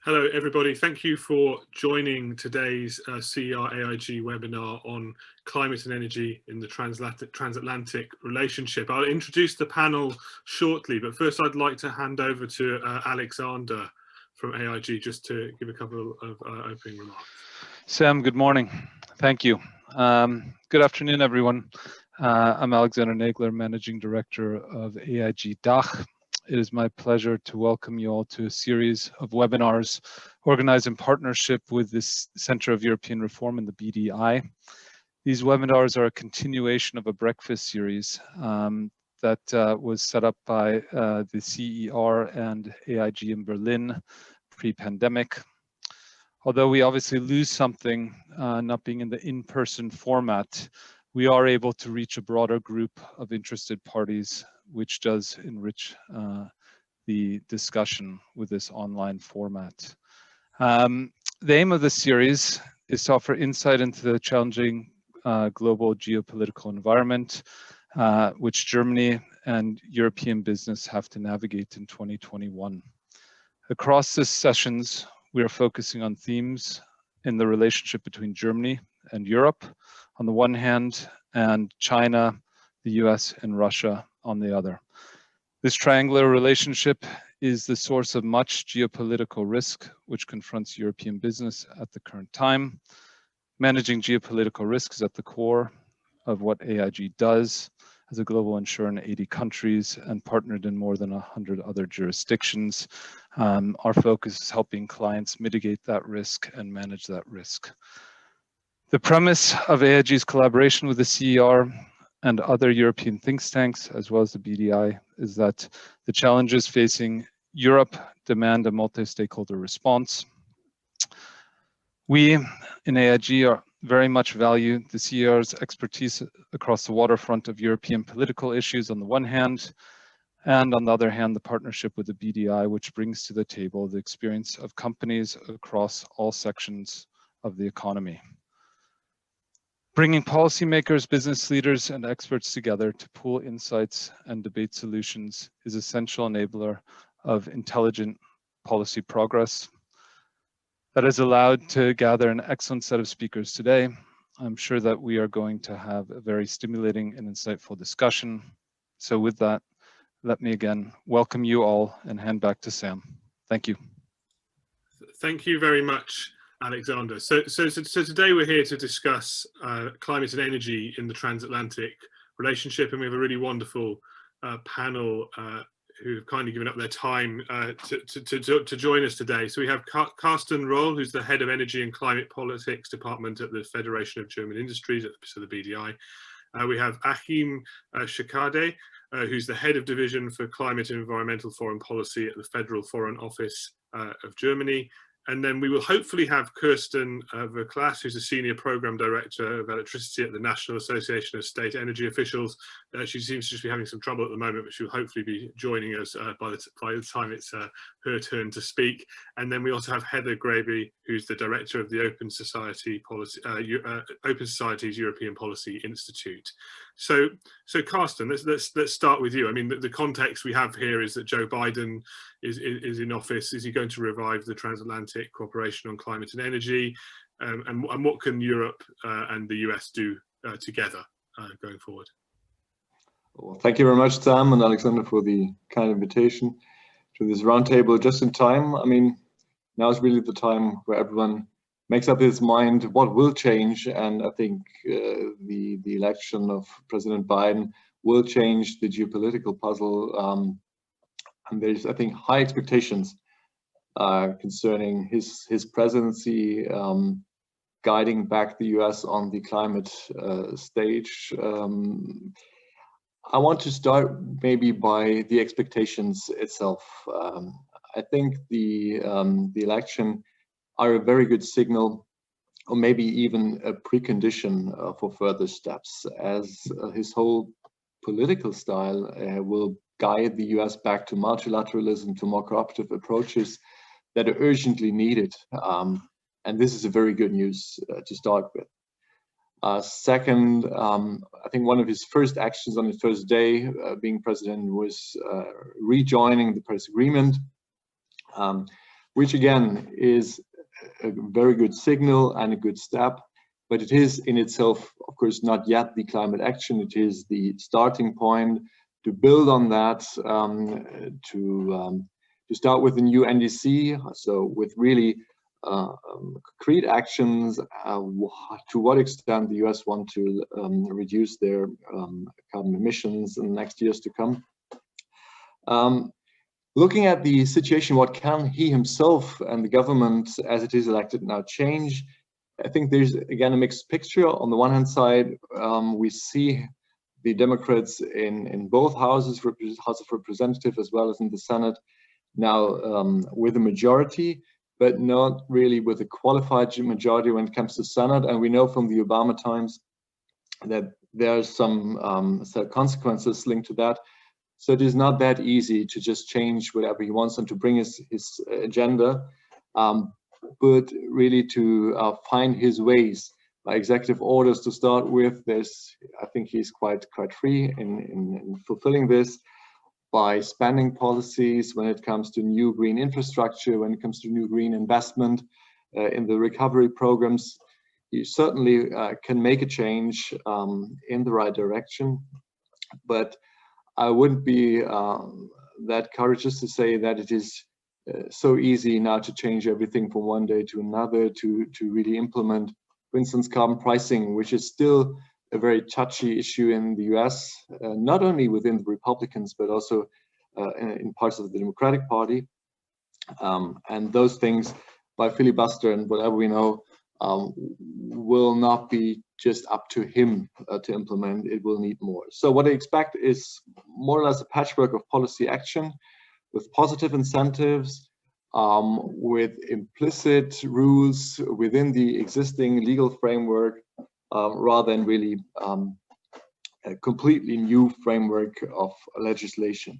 Hello, everybody. Thank you for joining today's CER AIG webinar on climate and energy in the transatlantic relationship. I'll introduce the panel shortly, but first I'd like to hand over to Alexander from AIG just to give a couple of opening remarks. Sam, good morning. Thank you. Good afternoon, everyone. I'm Alexander Nagler, Managing Director of AIG DACH. It is my pleasure to welcome you all to a series of webinars organized in partnership with the Center of European Reform and the BDI. These webinars are a continuation of a breakfast series that was set up by the CER and AIG in Berlin pre-pandemic. Although we obviously lose something not being in the in-person format, we are able to reach a broader group of interested parties, which does enrich the discussion with this online format. The aim of this series is to offer insight into the challenging global geopolitical environment which Germany and European business have to navigate in 2021. Across these sessions, we are focusing on themes in the relationship between Germany and Europe on the one hand, and China, the US, and Russia on the other. This triangular relationship is the source of much geopolitical risk which confronts European business at the current time. Managing geopolitical risk is at the core of what AIG does as a global insurer in 80 countries and partnered in more than 100 other jurisdictions. Our focus is helping clients mitigate that risk and manage that risk. The premise of AIG's collaboration with the CER and other European think tanks, as well as the BDI, is that the challenges facing Europe demand a multi-stakeholder response. We in AIG very much value the CER's expertise across the waterfront of European political issues on the one hand, and on the other hand, the partnership with the BDI, which brings to the table the experience of companies across all sections of the economy. Bringing policymakers, business leaders, and experts together to pool insights and debate solutions is an essential enabler of intelligent policy progress. That has allowed to gather an excellent set of speakers today. I'm sure that we are going to have a very stimulating and insightful discussion. So with that, let me again welcome you all and hand back to Sam. Thank you. Thank you very much, Alexander. So today we're here to discuss climate and energy in the transatlantic relationship, and we have a really wonderful panel who have kindly given up their time to join us today. So we have Carsten Rolle, who's the head of Energy and Climate Politics Department at the Federation of German Industries, so the BDI. We have Achim Schkade, who's the head of division for Climate and Environmental Foreign Policy at the Federal Foreign Office of Germany. And then we will hopefully have Carsten Verklaas, who's a senior program director of electricity at the National Association of State Energy Officials. She seems to just be having some trouble at the moment, but she'll hopefully be joining us by the time it's her turn to speak. And then we also have Heather Grabbe, who's the director of the Open Society's European Policy Institute. So Carsten, let's start with you. I mean, the context we have here is that Joe Biden is in office. Is he going to revive the transatlantic cooperation on climate and energy? And what can Europe and the US do together going forward? Well, thank you very much, Sam and Alexander, for the kind invitation to this roundtable just in time. I mean, now is really the time where everyone makes up his mind what will change, and I think the election of President Biden will change the geopolitical puzzle. And there's, I think, high expectations concerning his presidency, guiding back the US on the climate stage. I want to start maybe by the expectations itself. I think the election are a very good signal, or maybe even a precondition for further steps, as his whole political style will guide the US back to multilateralism, to more cooperative approaches that are urgently needed. And this is a very good news to start with. Second, I think one of his first actions on his first day being president was rejoining the Paris Agreement. which again is a very good signal and a good step. But it is in itself, of course, not yet the climate action. It is the starting point to build on that, to start with the new NDC, so with really concrete actions, to what extent the US want to reduce their carbon emissions in the next years to come. Looking at the situation, what can he himself and the government, as it is elected now, change? I think there's, again, a mixed picture. On the one hand side, we see the Democrats in both houses, House of Representatives as well as in the Senate, now with a majority, but not really with a qualified majority when it comes to Senate. And we know from the Obama times that there are some consequences linked to that. So it is not that easy to just change whatever he wants and to bring his agenda, but really to find his ways by executive orders to start with. I think he's quite free in fulfilling this, by spending policies when it comes to new green infrastructure, when it comes to new green investment in the recovery programs. He certainly can make a change in the right direction, but I wouldn't be that courageous to say that it is so easy now to change everything from one day to another, to really implement, for instance, carbon pricing, which is still a very touchy issue in the US, not only within the Republicans, but also in parts of the Democratic Party. And those things, by filibuster and whatever we know, will not be just up to him to implement. It will need more. So what I expect is more or less a patchwork of policy action with positive incentives, with implicit rules within the existing legal framework, rather than really a completely new framework of legislation.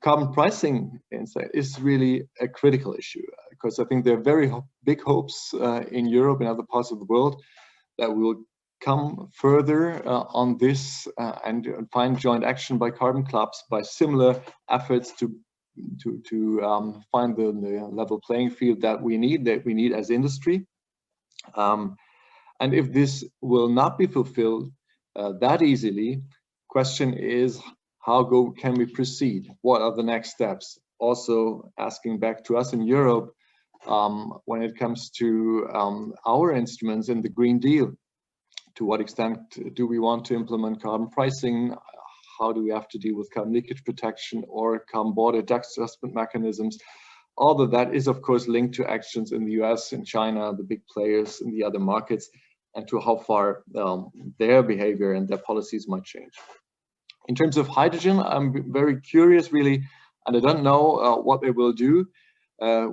Carbon pricing instead is really a critical issue, because I think there are very big hopes in Europe and other parts of the world that we will come further on this and find joint action by carbon clubs, by similar efforts to find the level playing field that we need as industry. And if this will not be fulfilled that easily, question is, how can we proceed? What are the next steps? Also asking back to us in Europe, when it comes to our instruments in the Green Deal, to what extent do we want to implement carbon pricing? How do we have to deal with carbon leakage protection or carbon border adjustment mechanisms? All of that is, of course, linked to actions in the US and China, the big players in the other markets, and to how far their behavior and their policies might change. In terms of hydrogen, I'm very curious, really, and I don't know what they will do.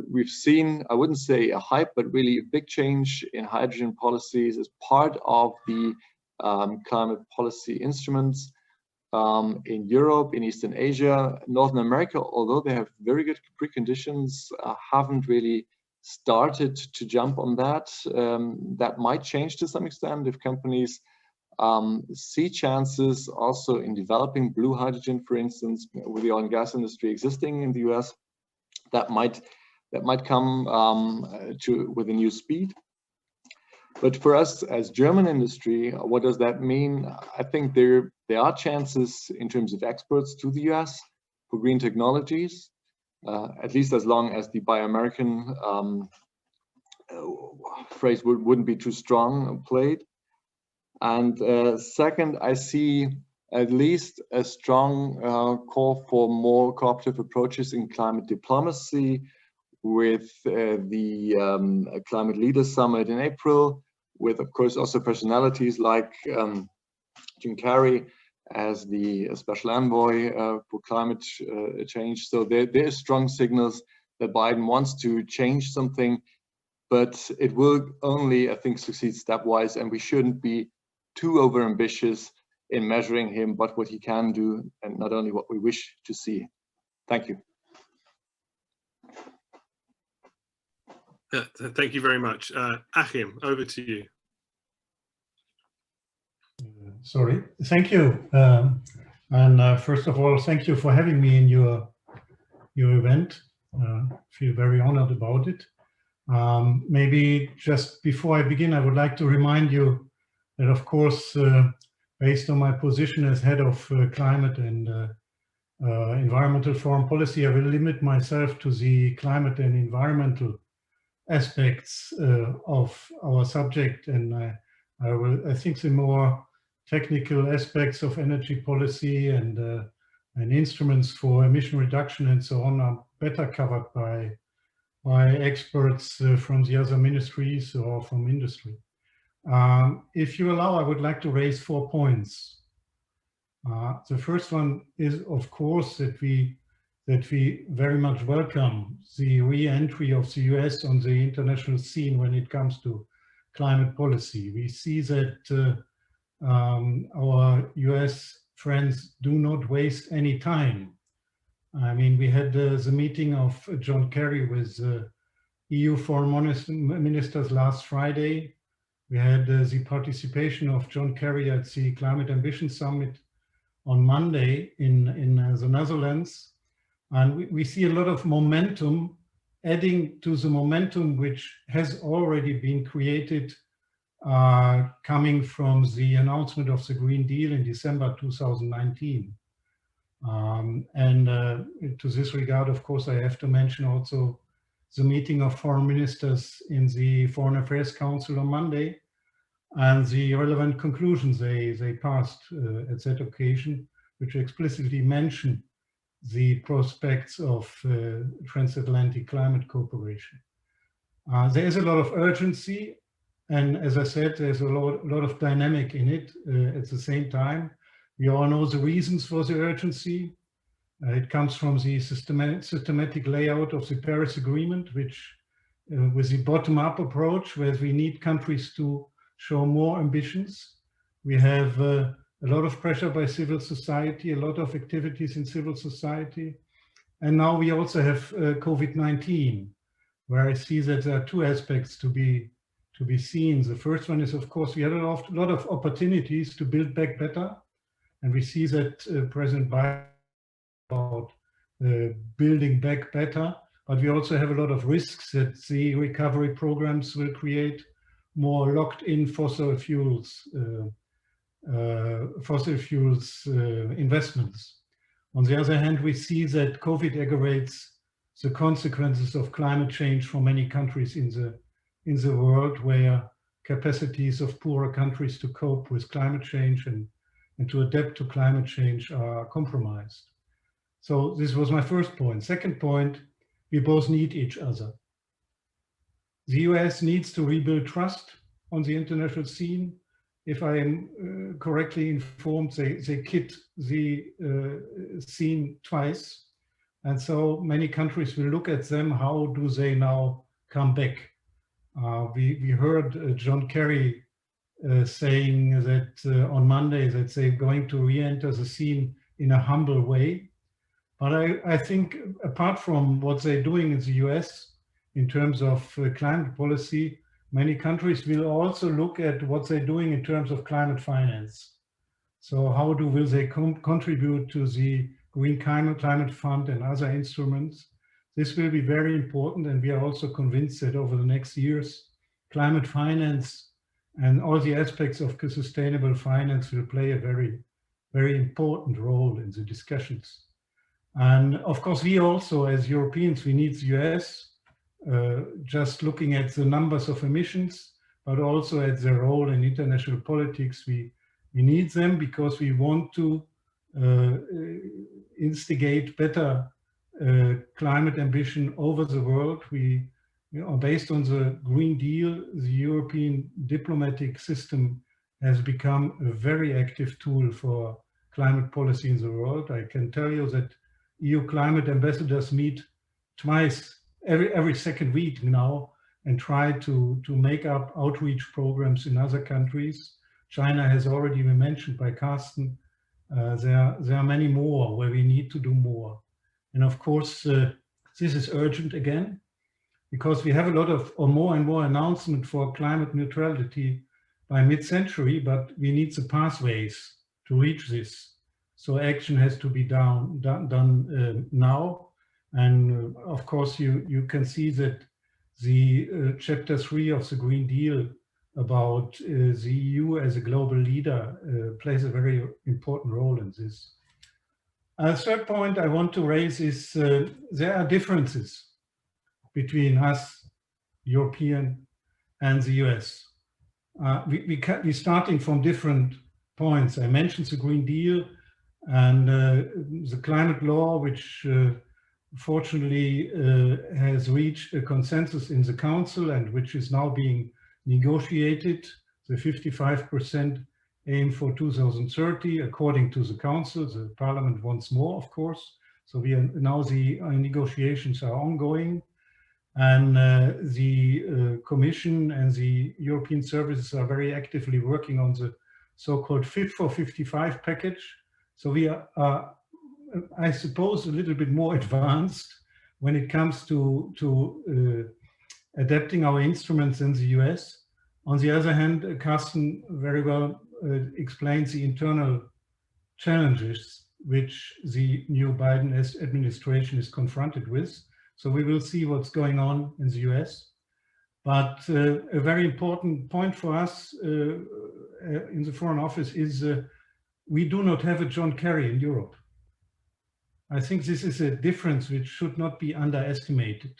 We've seen, I wouldn't say a hype, but really a big change in hydrogen policies as part of the climate policy instruments in Europe, in Eastern Asia, Northern America, although they have very good preconditions, haven't really started to jump on that. That might change to some extent if companies see chances also in developing blue hydrogen, for instance, with the oil and gas industry existing in the US. That might come with a new speed. But for us as German industry, what does that mean? I think there are chances in terms of exports to the US for green technologies, at least as long as the Buy American phrase wouldn't be too strong played. And second, I see at least a strong call for more cooperative approaches in climate diplomacy, with the Climate Leaders Summit in April, with, of course, also personalities like Jim Carrey as the special envoy for climate change. So there are strong signals that Biden wants to change something, but it will only, I think, succeed stepwise, and we shouldn't be too overambitious in measuring him, but what he can do, and not only what we wish to see. Thank you. Thank you very much. Achim, over to you. Sorry, thank you. And first of all, thank you for having me in your event. Feel very honored about it. Maybe just before I begin, I would like to remind you that, of course, based on my position as head of climate and environmental foreign policy, I will limit myself to the climate and environmental aspects of our subject, and I think the more technical aspects of energy policy and instruments for emission reduction and so on are better covered by experts from the other ministries or from industry. If you allow, I would like to raise 4 points. The first one is, of course, that we very much welcome the re-entry of the US on the international scene when it comes to climate policy. We see that our US friends do not waste any time. I mean, we had the meeting of John Kerry with EU foreign ministers last Friday. We had the participation of John Kerry at the Climate Ambition Summit on Monday in the Netherlands. And we see a lot of momentum adding to the momentum which has already been created coming from the announcement of the Green Deal in December 2019. To this regard, of course, I have to mention also the meeting of foreign ministers in the Foreign Affairs Council on Monday and the relevant conclusions they passed at that occasion, which explicitly mention the prospects of transatlantic climate cooperation. There is a lot of urgency, and as I said, there's a lot of dynamic in it at the same time. We all know the reasons for the urgency. It comes from the systematic layout of the Paris Agreement, which with the bottom-up approach, where we need countries to show more ambitions. We have a lot of pressure by civil society, a lot of activities in civil society. And now we also have COVID-19, where I see that there are 2 aspects to be seen. The first one is, of course, we had a lot of opportunities to build back better. And we see that President Biden about building back better, but we also have a lot of risks that the recovery programs will create more locked-in fossil fuels investments. On the other hand, we see that COVID aggravates the consequences of climate change for many countries in the world, where capacities of poorer countries to cope with climate change and to adapt to climate change are compromised. So this was my first point. Second point, we both need each other. The US needs to rebuild trust on the international scene. If I am correctly informed, they hit the scene twice. And so many countries will look at them. How do they now come back? We heard John Kerry saying that on Monday that they're going to re-enter the scene in a humble way. But I think apart from what they're doing in the US in terms of climate policy, many countries will also look at what they're doing in terms of climate finance. So how will they contribute to the Green Climate Fund and other instruments? This will be very important, and we are also convinced that over the next years, climate finance and all the aspects of sustainable finance will play a very, very important role in the discussions. And of course, we also, as Europeans, we need the US, just looking at the numbers of emissions, but also at their role in international politics. We need them because we want to instigate better climate ambition over the world. Based on the Green Deal, the European diplomatic system has become a very active tool for climate policy in the world. I can tell you that EU climate ambassadors meet twice every second week now and try to make up outreach programs in other countries. China has already been mentioned by Carsten. There are many more where we need to do more. And of course, this is urgent again, because we have a lot of more and more announcement for climate neutrality by mid-century, but we need the pathways to reach this. So action has to be done now. And of course, you can see that the chapter 3 of the Green Deal about the EU as a global leader plays a very important role in this. A third point I want to raise is there are differences between us, European, and the US. We're starting from different points. I mentioned the Green Deal and the climate law, which fortunately has reached a consensus in the Council and which is now being negotiated. The 55% aim for 2030, according to the Council. The Parliament wants more, of course. So we are now the negotiations are ongoing, and the Commission and the European services are very actively working on the so-called Fit for 55 package. So we are, I suppose, a little bit more advanced when it comes to adapting our instruments in the US. On the other hand, Carsten very well explains the internal challenges which the new Biden administration is confronted with. So we will see what's going on in the US. But a very important point for us in the Foreign Office is we do not have a John Kerry in Europe. I think this is a difference which should not be underestimated.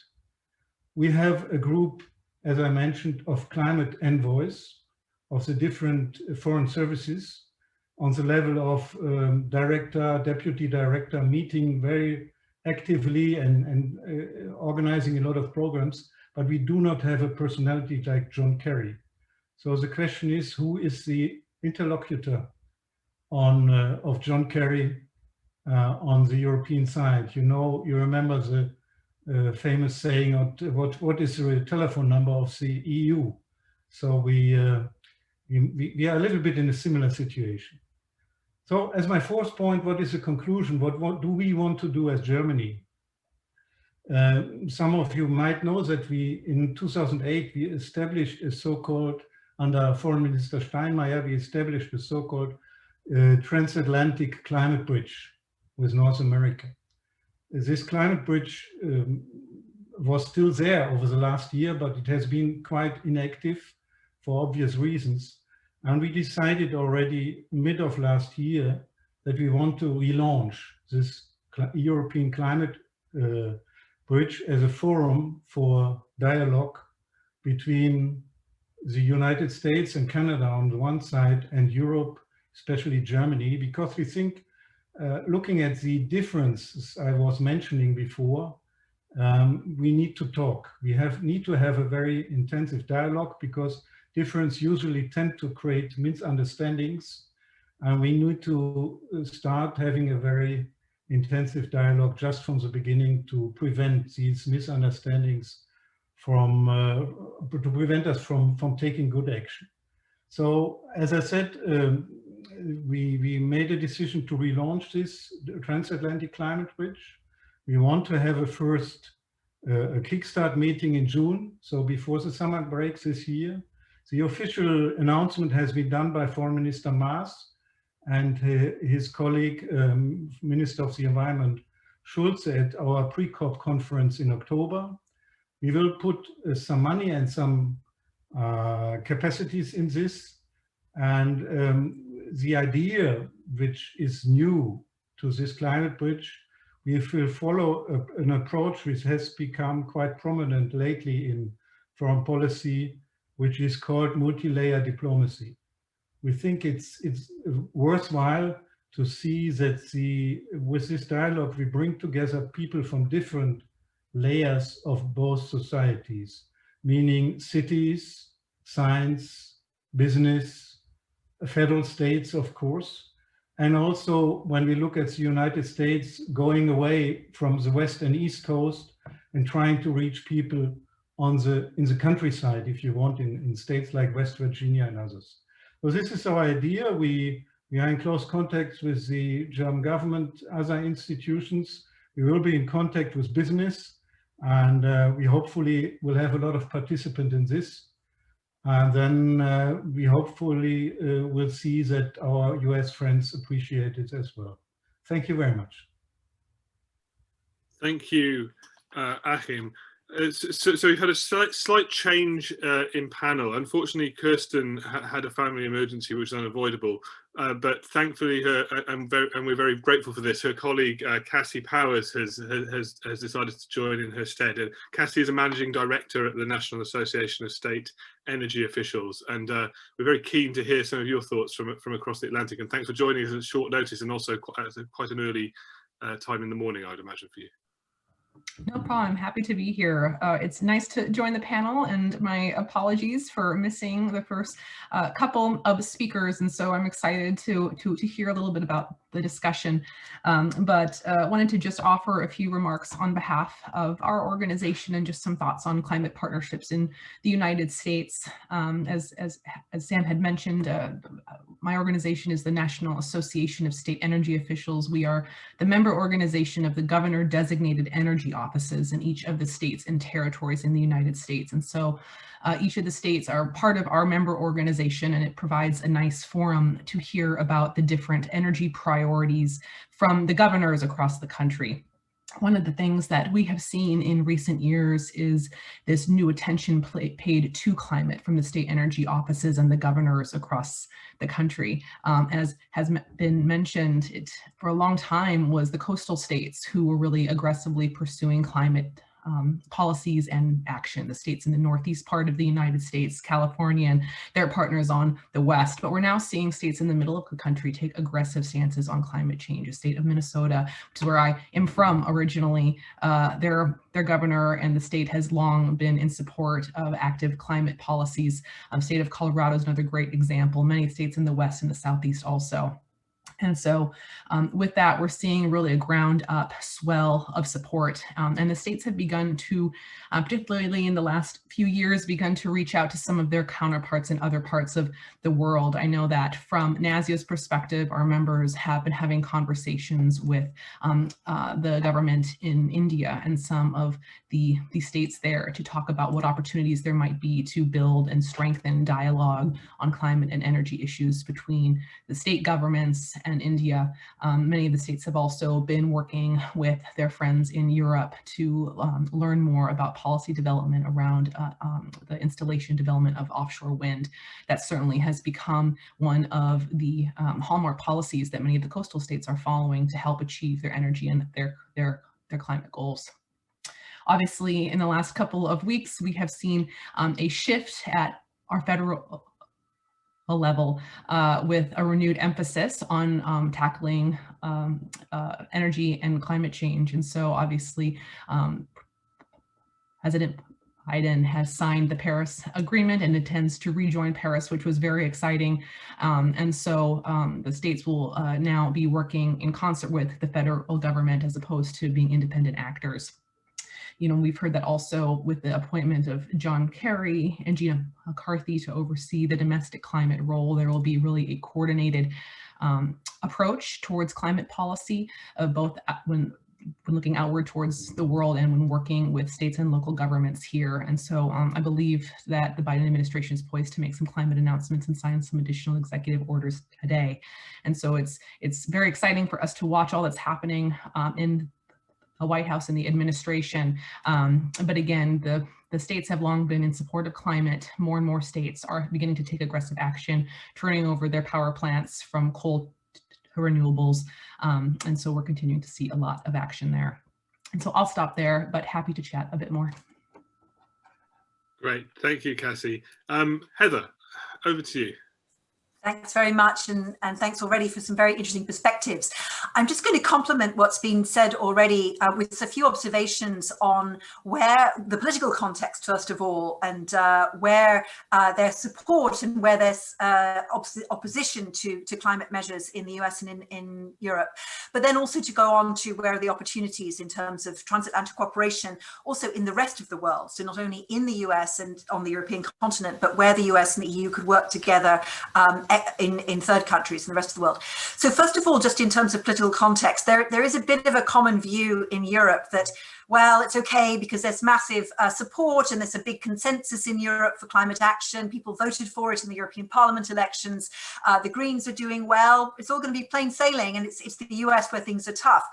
We have a group, as I mentioned, of climate envoys of the different foreign services on the level of director, deputy director, meeting very actively and organizing a lot of programs, but we do not have a personality like John Kerry. So the question is, who is the interlocutor of John Kerry on the European side? You know, you remember the famous saying of what is the telephone number of the EU? So we are a little bit in a similar situation. So as my fourth point, what is the conclusion? What do we want to do as Germany? Some of you might know that in 2008, we established a so-called, under Foreign Minister Steinmeier, we established a so-called transatlantic climate bridge with North America. This climate bridge was still there over the last year, but it has been quite inactive for obvious reasons. And we decided already mid of last year that we want to relaunch this European climate bridge as a forum for dialogue between the United States and Canada on the one side and Europe, especially Germany, because we think looking at the differences I was mentioning before, we need to talk. We need to have a very intensive dialogue because difference usually tend to create misunderstandings, and we need to start having a very intensive dialogue just from the beginning to prevent these misunderstandings from to prevent us from taking good action. So as I said, we made a decision to relaunch this transatlantic climate bridge. We want to have a first a kickstart meeting in June, so before the summer breaks this year. The official announcement has been done by Foreign Minister Maas and his colleague, Minister of the Environment, Schulze, at our pre-COP conference in October. We will put some money and some capacities in this. And the idea, which is new to this climate bridge, we will follow an approach which has become quite prominent lately in foreign policy, which is called multi-layer diplomacy. We think it's worthwhile to see that with this dialogue, we bring together people from different layers of both societies, meaning cities, science, business, federal states, of course. And also when we look at the United States going away from the West and East Coast and trying to reach people in the countryside, if you want, in states like West Virginia and others. So this is our idea. We are in close contact with the German government, other institutions. We will be in contact with business, and we hopefully will have a lot of participants in this. And then we hopefully will see that our US friends appreciate it as well. Thank you very much. Thank you, Achim. So we've had a slight change in panel. Unfortunately, Carsten had a family emergency, which is unavoidable. But thankfully, and we're very grateful for this. Her colleague Cassie Powers has decided to join in her stead. Cassie is a managing director at the National Association of State Energy Officials, and we're very keen to hear some of your thoughts from across the Atlantic. And thanks for joining us at short notice, and also quite an early time in the morning, I'd imagine, for you. No problem. Happy to be here. It's nice to join the panel, and my apologies for missing the first couple of speakers. And so I'm excited to hear a little bit about the discussion, but wanted to just offer a few remarks on behalf of our organization and just some thoughts on climate partnerships in the United States. As Sam had mentioned, my organization is the National Association of State Energy Officials. We are the member organization of the governor designated energy offices in each of the states and territories in the United States. And so each of the states are part of our member organization, and it provides a nice forum to hear about the different energy priorities from the governors across the country. One of the things that we have seen in recent years is this new attention paid to climate from the state energy offices and the governors across the country. As has been mentioned, it for a long time was the coastal states who were really aggressively pursuing climate policies and action. The states in the northeast part of the United States, California, and their partners on the west. But we're now seeing states in the middle of the country take aggressive stances on climate change. The state of Minnesota, which is where I am from originally, their governor and the state has long been in support of active climate policies. The state of Colorado is another great example. Many states in the west and the southeast also. And so with that, we're seeing really a ground up swell of support. And the states have begun to, particularly in the last few years, begun to reach out to some of their counterparts in other parts of the world. I know that from NASIA's perspective, our members have been having conversations with the government in India and some of the states there to talk about what opportunities there might be to build and strengthen dialogue on climate and energy issues between the state governments and India. Many of the states have also been working with their friends in Europe to learn more about policy development around the installation development of offshore wind. That certainly has become one of the hallmark policies that many of the coastal states are following to help achieve their energy and their climate goals. Obviously, in the last couple of weeks, we have seen a shift at our federal level with a renewed emphasis on tackling energy and climate change. And so obviously, President Biden has signed the Paris Agreement and intends to rejoin Paris, which was very exciting. And so the states will now be working in concert with the federal government as opposed to being independent actors. You know, we've heard that also with the appointment of John Kerry and Gina McCarthy to oversee the domestic climate role, there will be really a coordinated approach towards climate policy, both when looking outward towards the world and when working with states and local governments here. And so I believe that the Biden administration is poised to make some climate announcements and sign some additional executive orders today. And so it's very exciting for us to watch all that's happening in the White House and the administration. But again, the states have long been in support of climate. More and more states are beginning to take aggressive action, turning over their power plants from coal to renewables. And so we're continuing to see a lot of action there. And so I'll stop there, but happy to chat a bit more. Great, thank you, Cassie. Heather, over to you. Thanks very much, and thanks already for some very interesting perspectives. I'm just going to complement what's been said already with a few observations on where the political context, first of all, and where there's support and where there's opposition to climate measures in the US and in Europe, but then also to go on to where are the opportunities in terms of transatlantic cooperation, also in the rest of the world. So not only in the US and on the European continent, but where the US and the EU could work together in third countries and the rest of the world. So first of all, just in terms of political context, there is a bit of a common view in Europe that, well, it's okay because there's massive support and there's a big consensus in Europe for climate action. People voted for it in the European Parliament elections. The Greens are doing well. It's all going to be plain sailing, and it's the US where things are tough.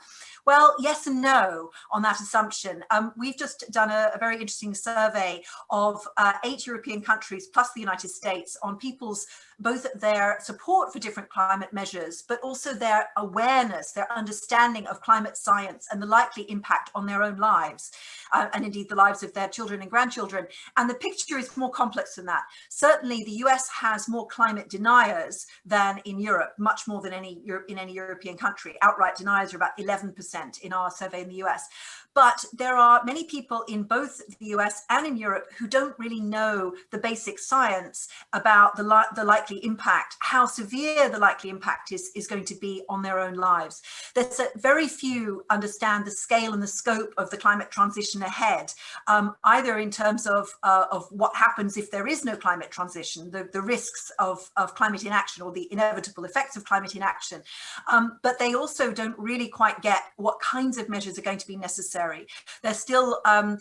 Well, yes and no on that assumption. We've just done a very interesting survey of 8 European countries plus the United States on people's both their support for different climate measures, but also their awareness, their understanding of climate science and the likely impact on their own lives, and indeed the lives of their children and grandchildren. And the picture is more complex than that. Certainly the US has more climate deniers than in Europe, much more than any European country. Outright deniers are about 11% in our survey in the US. But there are many people in both the US and in Europe who don't really know the basic science about the likely impact, how severe the likely impact is going to be on their own lives. There's very few understand the scale and the scope of the climate transition ahead, either in terms of what happens if there is no climate transition, the risks of climate inaction or the inevitable effects of climate inaction. But they also don't really quite get what kinds of measures are going to be necessary. There's still a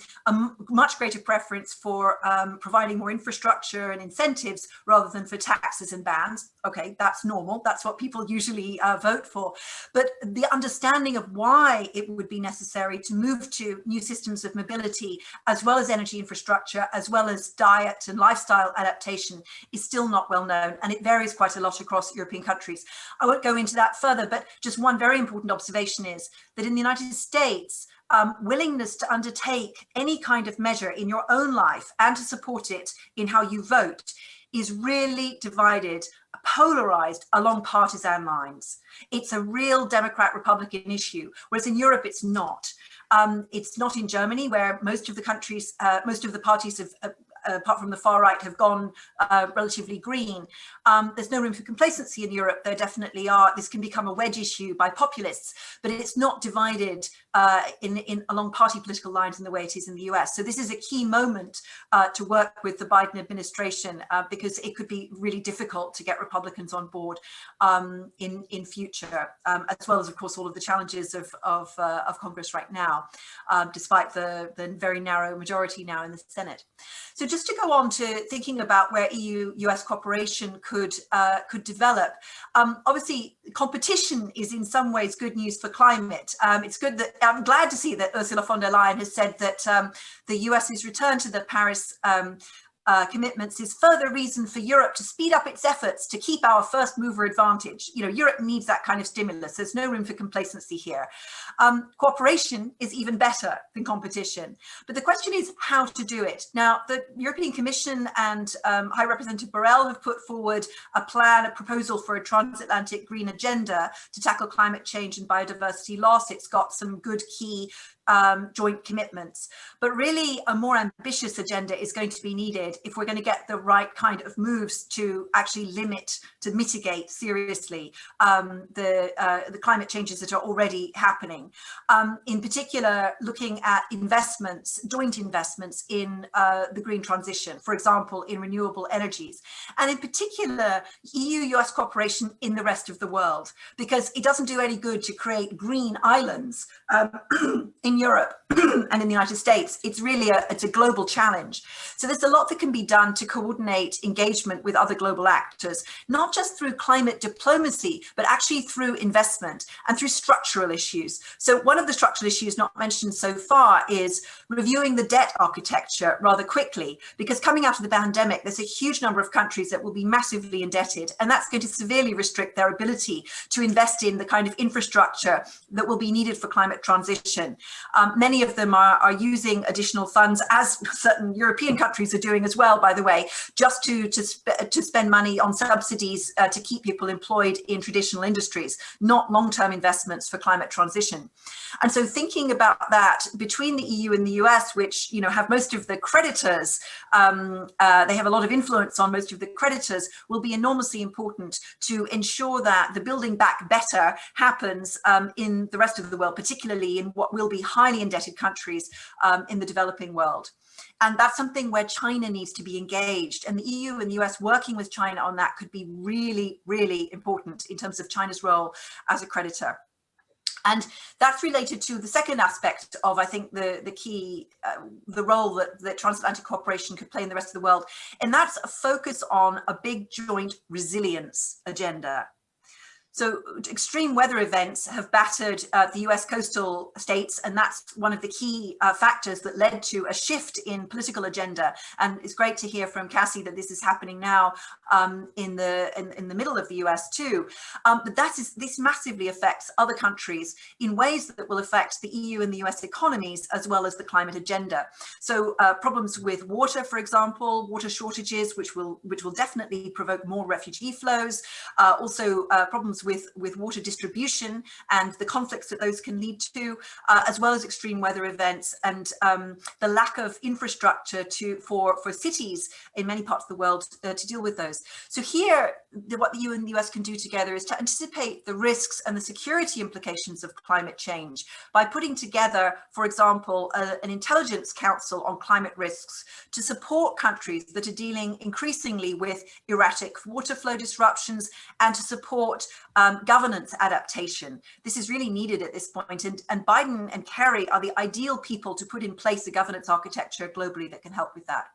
much greater preference for providing more infrastructure and incentives rather than for taxes and bans. Okay, that's normal. That's what people usually vote for. But the understanding of why it would be necessary to move to new systems of mobility, as well as energy infrastructure, as well as diet and lifestyle adaptation, is still not well known. And it varies quite a lot across European countries. I won't go into that further, but just one very important observation is that in the United States, willingness to undertake any kind of measure in your own life and to support it in how you vote is really divided, polarized along partisan lines. It's a real Democrat-Republican issue, whereas in Europe it's not. It's not in Germany, where most of the countries, most of the parties have, apart from the far right, have gone relatively green. There's no room for complacency in Europe. There definitely are. This can become a wedge issue by populists, but it's not divided along party political lines in the way it is in the US. So this is a key moment to work with the Biden administration because it could be really difficult to get Republicans on board in future, as well as, of course, all of the challenges of Congress right now, despite the very narrow majority now in the Senate. So just to go on to thinking about where EU-US cooperation could develop, obviously competition is in some ways good news for climate. It's good that I'm glad to see that Ursula von der Leyen has said that the US's return to the Paris commitments is further reason for Europe to speed up its efforts to keep our first mover advantage. You know, Europe needs that kind of stimulus. There's no room for complacency here. Cooperation is even better than competition. But the question is how to do it. Now, the European Commission and High Representative Borrell have put forward a proposal for a transatlantic green agenda to tackle climate change and biodiversity loss. It's got some good key joint commitments, but really a more ambitious agenda is going to be needed if we're going to get the right kind of moves to actually mitigate seriously the climate changes that are already happening. In particular, looking at investments, joint investments in the green transition, for example, in renewable energies, and in particular, EU-US cooperation in the rest of the world, because it doesn't do any good to create green islands in Europe and in the United States. It's really it's a global challenge. So there's a lot that can be done to coordinate engagement with other global actors, not just through climate diplomacy, but actually through investment and through structural issues. So one of the structural issues not mentioned so far is reviewing the debt architecture rather quickly, because coming out of the pandemic, there's a huge number of countries that will be massively indebted, and that's going to severely restrict their ability to invest in the kind of infrastructure that will be needed for climate transition. Many of them are using additional funds, as certain European countries are doing as well, by the way, just to spend money on subsidies to keep people employed in traditional industries, not long-term investments for climate transition. And so thinking about that between the EU and the US, which have most of the creditors, they have a lot of influence on most of the creditors, will be enormously important to ensure that the building back better happens in the rest of the world, particularly in what will be highly indebted countries in the developing world. And that's something where China needs to be engaged, and the EU and the US working with China on that could be really, really important in terms of China's role as a creditor. And that's related to the second aspect of, I think, the key, the role that transatlantic cooperation could play in the rest of the world. And that's a focus on a big joint resilience agenda. So extreme weather events have battered the US coastal states, and that's one of the key factors that led to a shift in political agenda. And it's great to hear from Cassie that this is happening now in the middle of the US too. But this massively affects other countries in ways that will affect the EU and the US economies, as well as the climate agenda. So problems with water, for example, water shortages, which will definitely provoke more refugee flows. Also problems with water distribution and the conflicts that those can lead to, as well as extreme weather events and the lack of infrastructure for cities in many parts of the world to deal with those. So here, what the EU and the US can do together is to anticipate the risks and the security implications of climate change by putting together, for example, an intelligence council on climate risks to support countries that are dealing increasingly with erratic water flow disruptions and to support governance adaptation. This is really needed at this point, and Biden and Kerry are the ideal people to put in place a governance architecture globally that can help with that.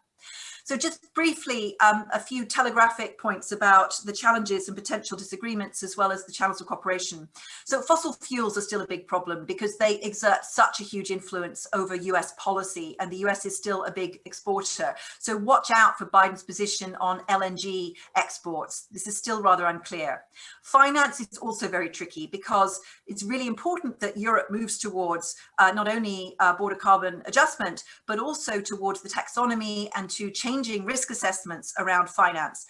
So just briefly, a few telegraphic points about the challenges and potential disagreements, as well as the channels of cooperation. So fossil fuels are still a big problem because they exert such a huge influence over US policy, and the US is still a big exporter. So watch out for Biden's position on LNG exports. This is still rather unclear. Finance is also very tricky because it's really important that Europe moves towards not only border carbon adjustment, but also towards the taxonomy and to changing risk assessments around finance,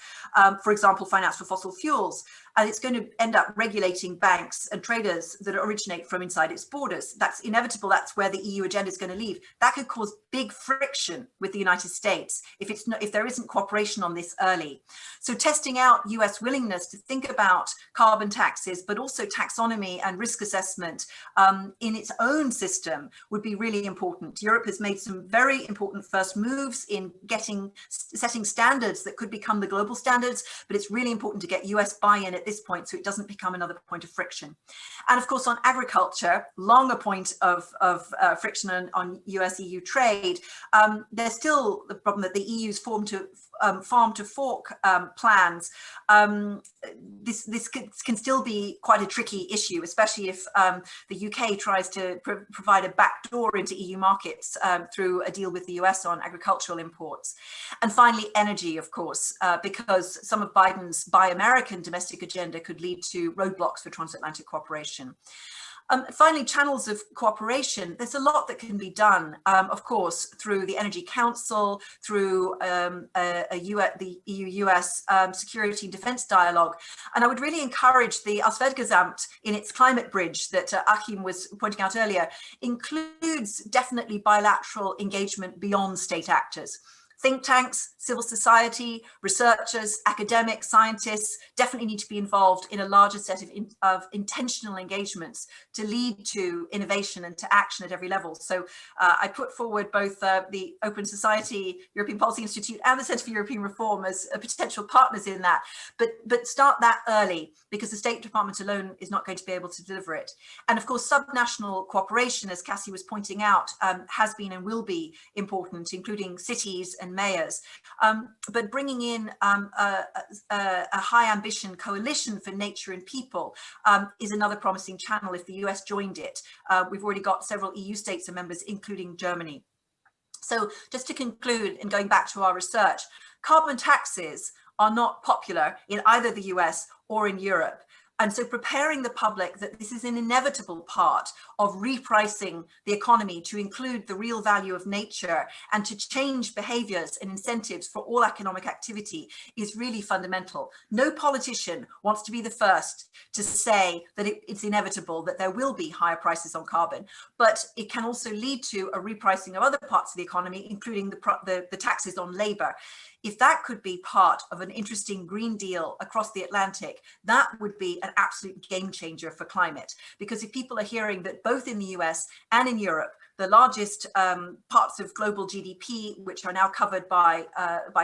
for example, finance for fossil fuels. And it's going to end up regulating banks and traders that originate from inside its borders. That's inevitable. That's where the EU agenda is going to lead. That could cause big friction with the United States if there isn't cooperation on this early. So testing out US willingness to think about carbon taxes, but also taxonomy and risk assessment in its own system would be really important. Europe has made some very important first moves in setting standards that could become the global standards, but it's really important to get US buy-in at this point so it doesn't become another point of friction. And of course on agriculture, long a point of friction on US-EU trade, there's still the problem that the EU's farm to fork plans. This can still be quite a tricky issue, especially if the UK tries to provide a backdoor into EU markets through a deal with the US on agricultural imports. And finally, energy, of course, because some of Biden's Buy American domestic agenda could lead to roadblocks for transatlantic cooperation. Finally, channels of cooperation. There's a lot that can be done, of course, through the Energy Council, through the EU-US security and defense dialogue. And I would really encourage the Auswärtiges in its climate bridge that Achim was pointing out earlier, includes definitely bilateral engagement beyond state actors. Think tanks, civil society, researchers, academics, scientists definitely need to be involved in a larger set of intentional engagements to lead to innovation and to action at every level. So I put forward both the Open Society European Policy Institute and the Centre for European Reform as potential partners in that, but start that early because the State Department alone is not going to be able to deliver it. And of course, subnational cooperation, as Cassie was pointing out, has been and will be important, including cities and mayors. But bringing in a high ambition coalition for nature and people is another promising channel if the US joined it. We've already got several EU states and members, including Germany. So just to conclude, and going back to our research, carbon taxes are not popular in either the US or in Europe. And so preparing the public that this is an inevitable part of repricing the economy to include the real value of nature and to change behaviors and incentives for all economic activity is really fundamental. No politician wants to be the first to say that it's inevitable that there will be higher prices on carbon, but it can also lead to a repricing of other parts of the economy, including the taxes on labor. If that could be part of an interesting Green Deal across the Atlantic, that would be an absolute game changer for climate. Because if people are hearing that both in the US and in Europe, the largest parts of global GDP, which are now covered by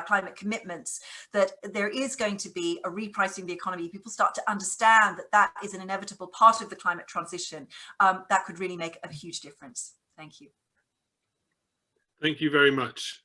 climate commitments, that there is going to be a repricing of the economy, people start to understand that that is an inevitable part of the climate transition, that could really make a huge difference. Thank you. Thank you very much.